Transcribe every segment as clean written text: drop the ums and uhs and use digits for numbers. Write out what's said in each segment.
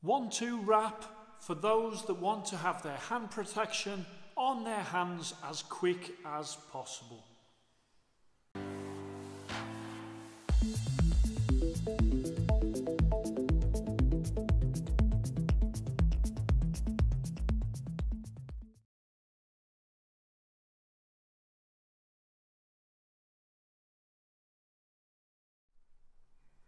1-2 wrap for those that want to have their hand protection on their hands as quick as possible.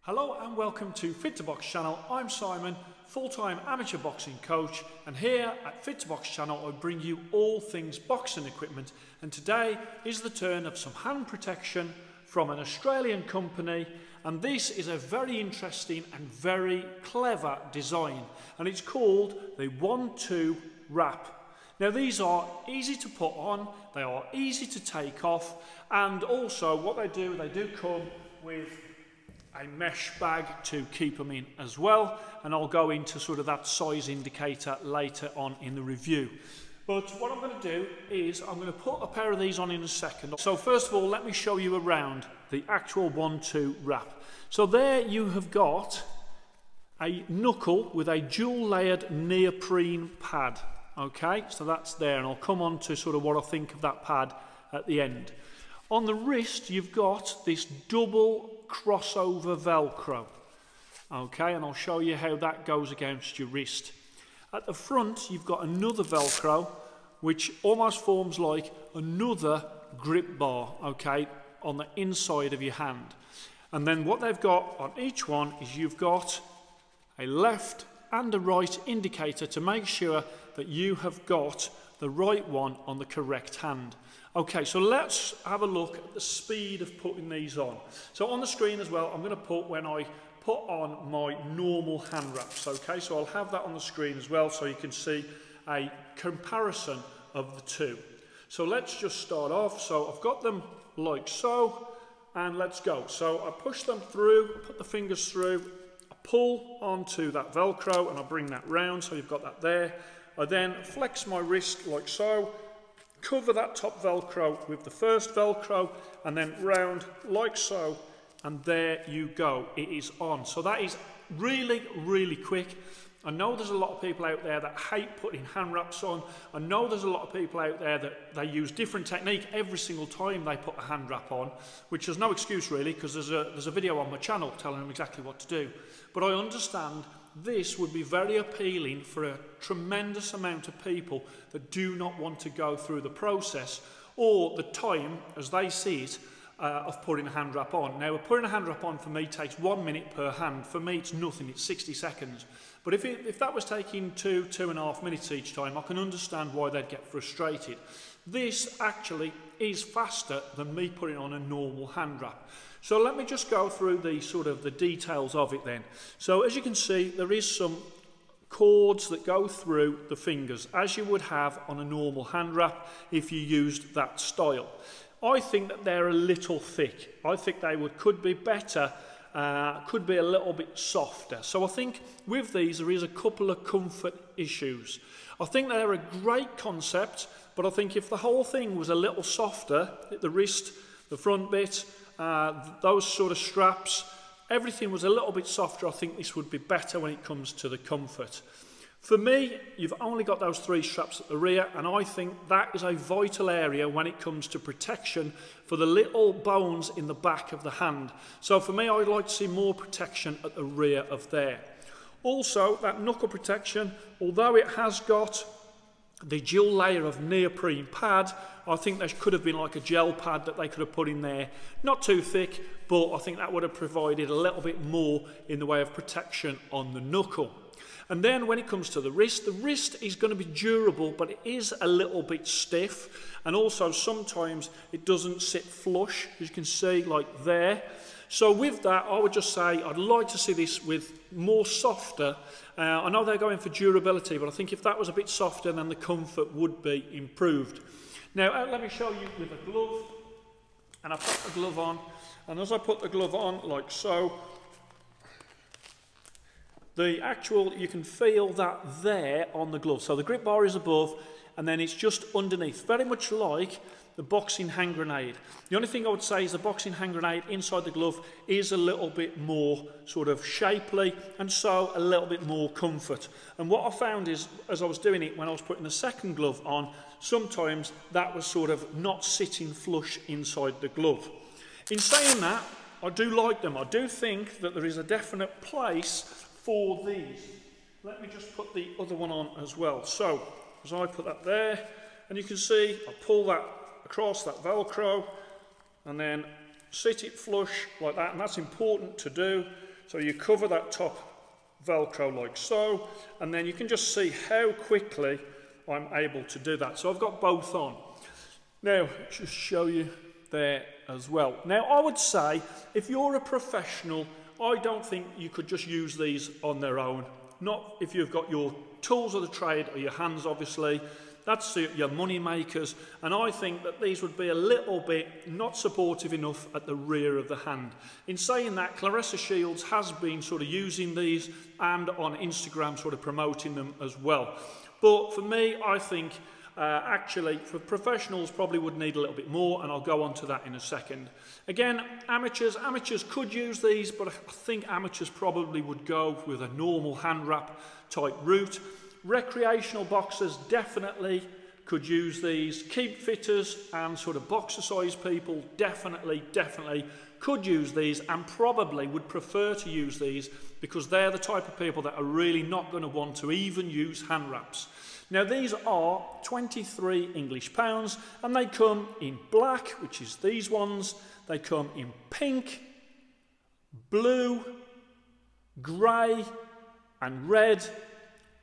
Hello and welcome to Fit to Box channel. I'm Simon, full-time amateur boxing coach, and here at Fit to Box channel I bring you all things boxing equipment, and today is the turn of some hand protection from an Australian company, and this is a very interesting and very clever design, and it's called the 1-2 wrap. Now these are easy to put on, they are easy to take off, and also what they do come with a mesh bag to keep them in as well, and I'll go into sort of that size indicator later on in the review. But what I'm going to do is I'm going to put a pair of these on in a second. So first of all, let me show you around the actual 1-2 wrap. So there you have got a knuckle with a dual layered neoprene pad. Okay, so that's there, and I'll come on to sort of what I think of that pad at the end. On the wrist you've got this double crossover Velcro, okay, and I'll show you how that goes against your wrist. At the front you've got another Velcro which almost forms like another grip bar, okay, on the inside of your hand. And then what they've got on each one is you've got a left and a right indicator to make sure that you have got the right one on the correct hand. Okay, so let's have a look at the speed of putting these on. So on the screen as well, I'm going to put when I put on my normal hand wraps. Okay, so I'll have that on the screen as well so you can see a comparison of the two. So let's just start off. So I've got them like so, and let's go. So I push them through, put the fingers through, I pull onto that Velcro and I bring that round so you've got that there. I then flex my wrist like so, cover that top Velcro with the first Velcro, and then round like so, and there you go, it is on. So that is really, really quick. I know there's a lot of people out there that hate putting hand wraps on. I know there's a lot of people out there that they use different technique every single time they put a hand wrap on, which is no excuse really, because there's a video on my channel telling them exactly what to do. But I understand this would be very appealing for a tremendous amount of people that do not want to go through the process or the time, as they see it, of putting a hand wrap on. Now, putting a hand wrap on for me takes 1 minute per hand. For me, it's nothing, it's 60 seconds. But if that was taking 2.5 minutes each time, I can understand why they'd get frustrated. This actually is faster than me putting on a normal hand wrap. So let me just go through the details of it then. So as you can see, there is some cords that go through the fingers, as you would have on a normal hand wrap if you used that style. I think that they're a little thick. I think they could be better, could be a little bit softer. So I think with these there is a couple of comfort issues. I think they're a great concept, but I think if the whole thing was a little softer, the wrist, the front bit, those sort of straps, everything was a little bit softer, I think this would be better when it comes to the comfort. For me, you've only got those 3 straps at the rear, and I think that is a vital area when it comes to protection for the little bones in the back of the hand. So for me, I'd like to see more protection at the rear of there. Also, that knuckle protection, although it has got the dual layer of neoprene pad, I think there could have been like a gel pad that they could have put in there. Not too thick, but I think that would have provided a little bit more in the way of protection on the knuckle. And then when it comes to the wrist is going to be durable, but it is a little bit stiff. And also sometimes it doesn't sit flush, as you can see, like there. So with that, I would just say I'd like to see this with more softer. I know they're going for durability, but I think if that was a bit softer, then the comfort would be improved. Now, let me show you with a glove. And I put the glove on, and as I put the glove on, like so, you can feel that there on the glove. So the grip bar is above, and then it's just underneath, very much like the boxing hand grenade. The only thing I would say is the boxing hand grenade inside the glove is a little bit more sort of shapely, and so a little bit more comfort. And what I found is, as I was doing it when I was putting the second glove on, sometimes that was sort of not sitting flush inside the glove. In saying that, I do like them. I do think that there is a definite place for these. Let me just put the other one on as well. So, as I put that there, and you can see I pull that across that Velcro and then sit it flush like that, and that's important to do. So you cover that top Velcro like so, and then you can just see how quickly I'm able to do that. So I've got both on. Now, just show you there as well. Now, I would say if you're a professional, I don't think you could just use these on their own. Not if you've got your tools of the trade or your hands, obviously. That's your money makers, and I think that these would be a little bit not supportive enough at the rear of the hand. In saying that, Clarissa Shields has been sort of using these and on Instagram sort of promoting them as well. But for me, I think actually for professionals probably would need a little bit more, and I'll go on to that in a second. Again, amateurs could use these, but I think amateurs probably would go with a normal hand wrap type route. Recreational boxers definitely could use these. Keep fitters and sort of boxer size people definitely could use these, and probably would prefer to use these because they're the type of people that are really not going to want to even use hand wraps. Now, these are 23 English pounds, and they come in black, which is these ones. They come in pink, blue, grey and red.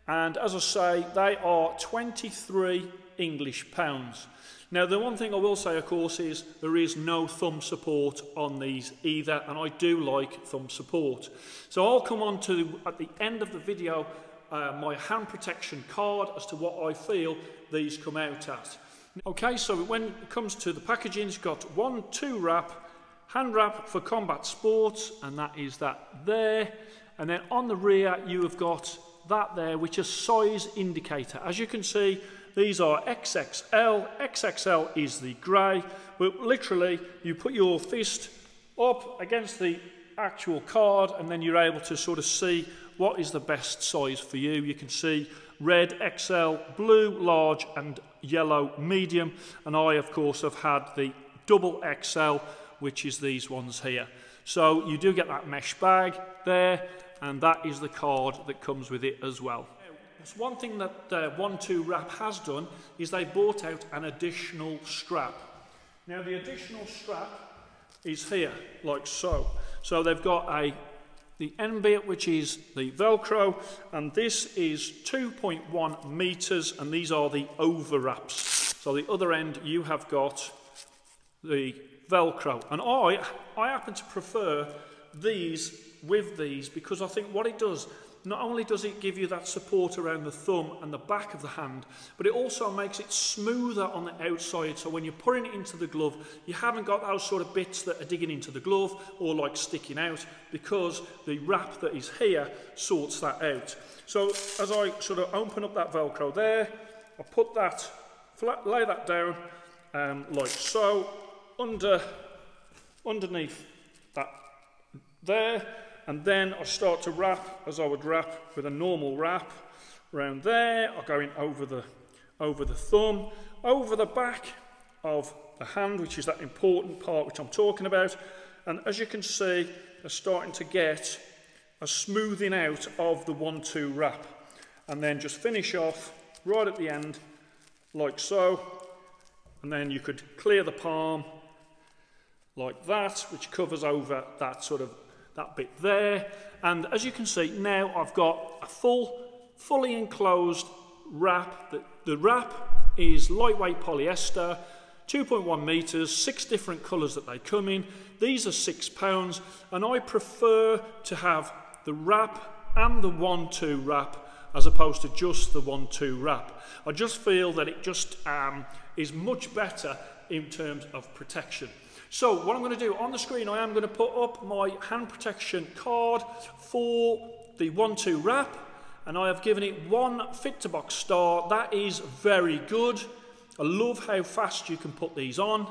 And as I say, they are 23 English pounds. Now, the one thing I will say, of course, is there is no thumb support on these either, and I do like thumb support. So I'll come on to, at the end of the video, my hand protection card as to what I feel these come out at. Okay, so when it comes to the packaging, it's got 1-2 wrap, hand wrap for combat sports, and that is that there. And then on the rear, you have got that there, which is size indicator. As you can see, these are XXL. XXL is the grey, but literally you put your fist up against the actual card, and then you're able to sort of see what is the best size for you. You can see red XL, blue large, and yellow medium, and I of course have had the double XL, which is these ones here. So you do get that mesh bag there, and that is the card that comes with it as well. One thing that 1-2 Wrap has done is they brought out an additional strap. Now, the additional strap is here, like so. So they've got the end bit, which is the Velcro, and this is 2.1 meters, and these are the over wraps. So the other end, you have got the Velcro, and I happen to prefer these with these, because I think what it does, not only does it give you that support around the thumb and the back of the hand, but it also makes it smoother on the outside, so when you're putting it into the glove, you haven't got those sort of bits that are digging into the glove or like sticking out, because the wrap that is here sorts that out. So as I sort of open up that Velcro there, I put that, lay that down like so, underneath that there, and then I start to wrap as I would wrap with a normal wrap around there. I'm going over the thumb, over the back of the hand, which is that important part which I'm talking about. And as you can see, they're starting to get a smoothing out of the 1-2 wrap. And then just finish off right at the end, like so. And then you could clear the palm like that, which covers over that sort of that bit there. And as you can see, now I've got a fully enclosed wrap. The wrap is lightweight polyester, 2.1 meters, 6 different colors that they come in. These are £6, and I prefer to have the wrap and the 1-2 wrap as opposed to just the 1-2 wrap. I just feel that it just is much better in terms of protection. So what I'm going to do on the screen, I am going to put up my hand protection card for the 1-2 wrap, and I have given it 1 Fit to Box star. That is very good. I love how fast you can put these on.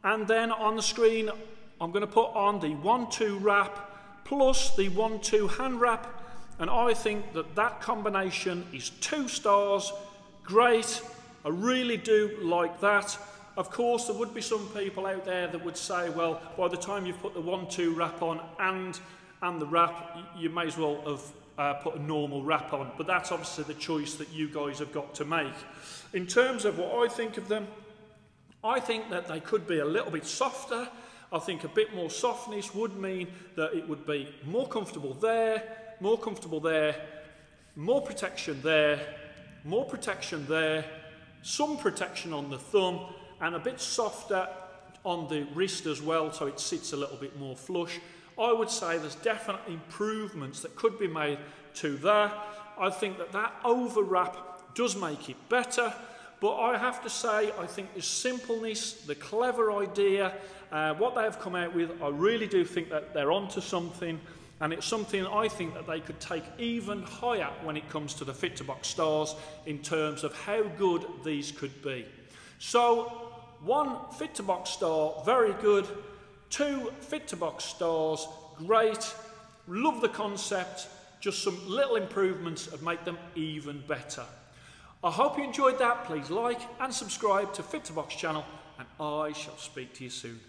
And then on the screen, I'm going to put on the 1-2 wrap plus the 1-2 hand wrap, and I think that that combination is 2 stars. Great. I really do like that. Of course, there would be some people out there that would say, well, by the time you've put the 1-2 wrap on and the wrap, you may as well have put a normal wrap on. But that's obviously the choice that you guys have got to make. In terms of what I think of them, I think that they could be a little bit softer. I think a bit more softness would mean that it would be more comfortable there, more comfortable there, more protection there, more protection there, some protection on the thumb, and a bit softer on the wrist as well, so it sits a little bit more flush. I would say there's definite improvements that could be made to that. I think that that over wrap does make it better, but I have to say I think the simpleness, the clever idea, what they have come out with, I really do think that they're onto something, and it's something I think that they could take even higher when it comes to the Fit to Box stars in terms of how good these could be. So 1 Fit to Box star, very good. 2 Fit to Box stars, great. Love the concept. Just some little improvements that make them even better. I hope you enjoyed that. Please like and subscribe to Fit to Box channel, and I shall speak to you soon.